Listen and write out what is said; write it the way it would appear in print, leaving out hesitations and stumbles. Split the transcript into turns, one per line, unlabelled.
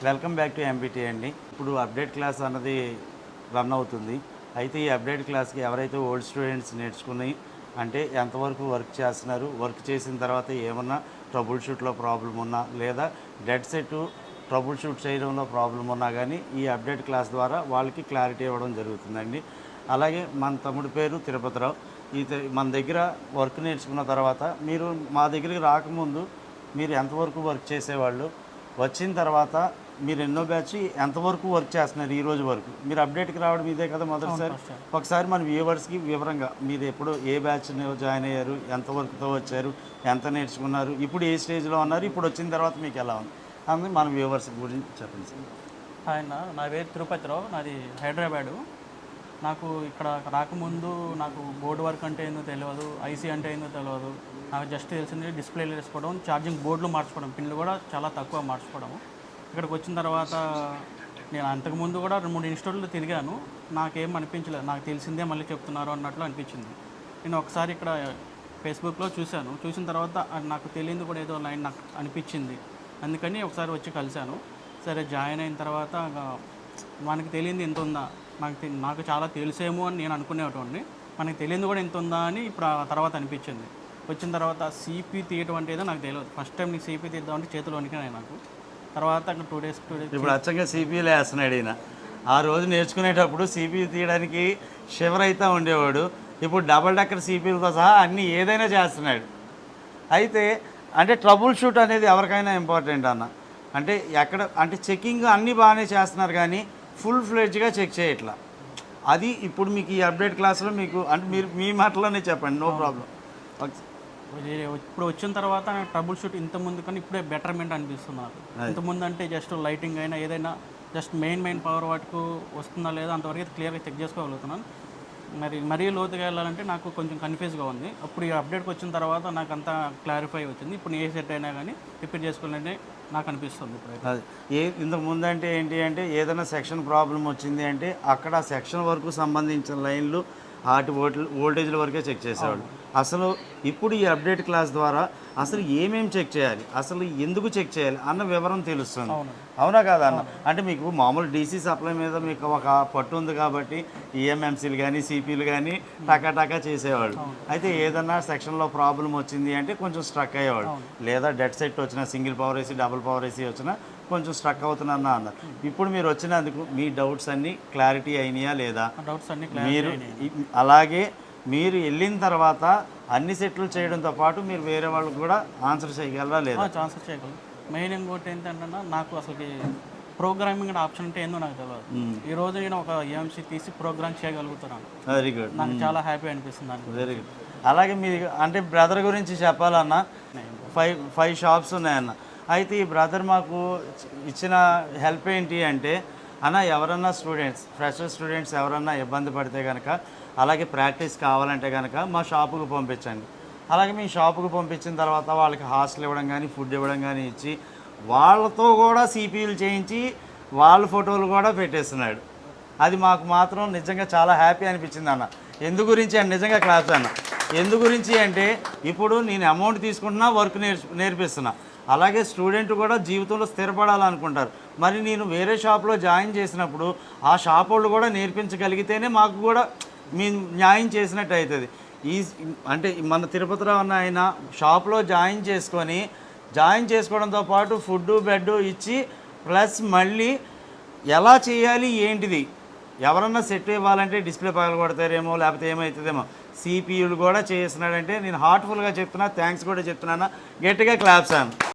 Welcome back to MBT అండి. ఇప్పుడు update class అన్నది రన్ అవుతుంది. అయితే ఈ అప్డేట్ క్లాస్కి ఎవరైతే ఓల్డ్ స్టూడెంట్స్ నేర్చుకుని అంటే ఎంతవరకు వర్క్ చేస్తున్నారు, వర్క్ చేసిన తర్వాత ఏమన్నా ట్రబుల్ షూట్లో ప్రాబ్లం ఉన్నా లేదా డెడ్ సెట్ ట్రబుల్ షూట్ చేయడంలో ప్రాబ్లం ఉన్నా కానీ ఈ అప్డేట్ క్లాస్ ద్వారా వాళ్ళకి క్లారిటీ ఇవ్వడం జరుగుతుందండి. అలాగే మన తమ్ముడి పేరు తిరుపతిరావు. మన దగ్గర వర్క్ నేర్చుకున్న తర్వాత మీరు మా దగ్గరికి రాకముందు మీరు ఎంతవరకు వర్క్ చేసేవాళ్ళు, వచ్చిన తర్వాత మీరు ఎన్నో బ్యాచ్ ఎంతవరకు వర్క్ చేస్తున్నారు ఈ రోజు వరకు, మీరు అప్డేట్కి రావడం ఇదే కదా మొదటిసారి. ఒకసారి మన వ్యూవర్స్కి వివరంగా మీరు ఎప్పుడు ఏ బ్యాచ్ జాయిన్ అయ్యారు, ఎంతవరకుతో వచ్చారు, ఎంత నేర్చుకున్నారు, ఇప్పుడు ఏ స్టేజ్లో ఉన్నారు, ఇప్పుడు వచ్చిన తర్వాత మీకు ఎలా ఉంది అని మన వ్యూవర్స్ గురించి చెప్పండి సార్.
ఆయన నా పేరు తిరుపతిరావు, నాది హైదరాబాదు. నాకు ఇక్కడ రాకముందు నాకు బోర్డు వర్క్ అంటే ఏందో తెలియదు, ఐసీ అంటే ఏందో తెలియదు. నాకు జస్ట్ తెలిసింది డిస్ప్లేలు వేసుకోవడం, ఛార్జింగ్ బోర్డులు మార్చుకోవడం, పిన్లు కూడా చాలా తక్కువ మార్చుకోవడము. ఇక్కడికి వచ్చిన తర్వాత నేను అంతకుముందు కూడా 2-3 ఇన్స్టిట్యూట్లు తిరిగాను. నాకేం అనిపించలేదు, నాకు తెలిసిందే మళ్ళీ చెప్తున్నారు అన్నట్లు అనిపించింది. నేను ఒకసారి ఇక్కడ ఫేస్బుక్లో చూశాను, చూసిన తర్వాత నాకు తెలియదు కూడా ఏదో లైన్ నాకు అనిపించింది. అందుకని ఒకసారి వచ్చి కలిశాను. సరే జాయిన్ అయిన తర్వాత మనకి తెలియంది ఎంత ఉందా, నాకు చాలా తెలిసేమో అని నేను అనుకునేవాడిని. మనకి తెలియదు కూడా ఎంత ఉందా అని ఇప్పుడు ఆ తర్వాత అనిపించింది. వచ్చిన తర్వాత సిపి తీయటం అంటే ఏదో నాకు తెలియదు. ఫస్ట్ టైం నీకు సిపి తీద్దామంటే చేతులు వణికినాయి నాకు. తర్వాత 2 డేస్
ఇప్పుడు అచ్చంగా సిపిలు వేస్తున్నాడు ఈయన. ఆ రోజు నేర్చుకునేటప్పుడు సిపి తీయడానికి షివర్ అయితే ఉండేవాడు. ఇప్పుడు డబల్ డెక్కర్ సిపిలతో సహా అన్నీ ఏదైనా చేస్తున్నాడు. అయితే అంటే ట్రబుల్ షూట్ అనేది ఎవరికైనా ఇంపార్టెంట్ అన్న. అంటే ఎక్కడ అంటే చెకింగ్ అన్నీ బాగానే చేస్తున్నారు కానీ ఫుల్ ఫ్లెడ్జ్గా చెక్ చేయట్లా. అది ఇప్పుడు మీకు ఈ అప్డేట్ క్లాస్లో మీకు అంటే మీరు మీ మాటలోనే చెప్పండి, నో ప్రాబ్లం.
ఇప్పుడు వచ్చిన తర్వాత ట్రబుల్ షూట్ ఇంతకుముందు కానీ ఇప్పుడే బెటర్మెంట్ అనిపిస్తుంది నాకు. ఇంతకుముందు అంటే జస్ట్ లైటింగ్ అయినా ఏదైనా జస్ట్ మెయిన్ పవర్ వాటికి వస్తుందా లేదా అంతవరకు క్లియర్గా చెక్ చేసుకోగలుగుతున్నాను. మరీ లోతుగా వెళ్ళాలంటే నాకు కొంచెం కన్ఫ్యూజ్గా ఉంది. అప్పుడు ఈ అప్డేట్కి వచ్చిన తర్వాత నాకు అంతా క్లారిఫై వచ్చింది. ఇప్పుడు ఏ సెట్ అయినా కానీ రిపేర్ చేసుకోవాలంటే నాకు అనిపిస్తుంది. ఇప్పుడు
ఇంతకు ముందు అంటే ఏంటి అంటే ఏదైనా సెక్షన్ ప్రాబ్లం వచ్చింది అంటే అక్కడ సెక్షన్ వరకు సంబంధించిన లైన్లు వాటి వోల్టేజ్ల వరకే చెక్ చేసేవాడు. అసలు ఇప్పుడు ఈ అప్డేట్ క్లాస్ ద్వారా అసలు ఏమేమి చెక్ చేయాలి, అసలు ఎందుకు చెక్ చేయాలి అన్న వివరం తెలుస్తుంది. అవునా కాదా అన్న? అంటే మీకు మామూలు డీసీ సప్లై మీద మీకు ఒక పట్టు ఉంది కాబట్టి ఈఎంఎంసీలు కానీ సిపిలు కానీ టకా చేసేవాళ్ళు. అయితే ఏదన్నా సెక్షన్లో ప్రాబ్లం వచ్చింది అంటే కొంచెం స్ట్రక్ అయ్యేవాడు, లేదా డెడ్ సెట్ వచ్చినా single power AC double power AC వచ్చినా కొంచెం స్ట్రక్ అవుతున్నా అన్నారు. ఇప్పుడు మీరు వచ్చినందుకు మీ డౌట్స్ అన్నీ క్లారిటీ అయినాయా లేదా? మీరు అలాగే మీరు వెళ్ళిన తర్వాత అన్ని సెట్లు చేయడంతో పాటు మీరు వేరే వాళ్ళకి కూడా ఆన్సర్ చేయగలరా లేదా?
ఆన్సర్ చేయగలరు. మెయిన్ ఇంకోటి ఏంటంటే నాకు అసలు ప్రోగ్రామింగ్ ఆప్షన్ అంటే ఏందో నాకు తెలియదు. ఈ రోజు నేను ఒక ఏఎంసీ తీసి ప్రోగ్రామ్ చేయగలుగుతున్నాను.
వెరీ గుడ్,
నాకు చాలా హ్యాపీ అనిపిస్తుంది.
Very good. అలాగే మీ అంటే బ్రదర్ గురించి చెప్పాలన్నా 5 షాప్స్ ఉన్నాయన్న. అయితే ఈ బ్రదర్ మాకు ఇచ్చిన హెల్ప్ ఏంటి అంటే అన్న ఎవరన్నా ఫ్రెషర్ స్టూడెంట్స్ ఎవరన్నా ఇబ్బంది పడితే కనుక అలాగే ప్రాక్టీస్ కావాలంటే కనుక మా షాపుకు పంపించండి. అలాగే మీ షాపుకు పంపించిన తర్వాత వాళ్ళకి హాస్టల్ ఇవ్వడం కానీ ఫుడ్ ఇవ్వడం కానీ ఇచ్చి వాళ్ళతో కూడా సిపిలు చేయించి వాళ్ళ ఫోటోలు కూడా పెట్టేస్తున్నాడు. అది మాకు మాత్రం నిజంగా చాలా హ్యాపీ అనిపించింది అన్న. ఎందు గురించి అంటే నిజంగా క్లాస్ అన్న, ఎందు గురించి అంటే ఇప్పుడు నేను అమౌంట్ తీసుకుంటున్నా, వర్క్ నేర్పిస్తున్నా. అలాగే స్టూడెంట్ కూడా జీవితంలో స్థిరపడాలనుకుంటారు. మరి నేను వేరే షాప్లో జాయిన్ చేసినప్పుడు ఆ షాప్ వాళ్ళు కూడా నేర్పించగలిగితేనే మాకు కూడా మీ న్యాయం చేసినట్టు అవుతుంది. అంటే మన తిరుపతిరావు అన్న ఆయన షాప్లో జాయిన్ చేసుకోవడంతో పాటు ఫుడ్ బెడ్ ఇచ్చి ప్లస్ మళ్ళీ ఎలా చేయాలి ఏంటిది, ఎవరన్నా సెట్ ఇవ్వాలంటే డిస్ప్లే పగల కొడతారేమో లేకపోతే ఏమవుతుందేమో సిపియూలు కూడా చేస్తున్నాడంటే నేను హార్ట్ఫుల్గా చెప్తున్నా, థ్యాంక్స్ కూడా చెప్తున్నాను. గట్టిగా క్లాప్స్ అన్న.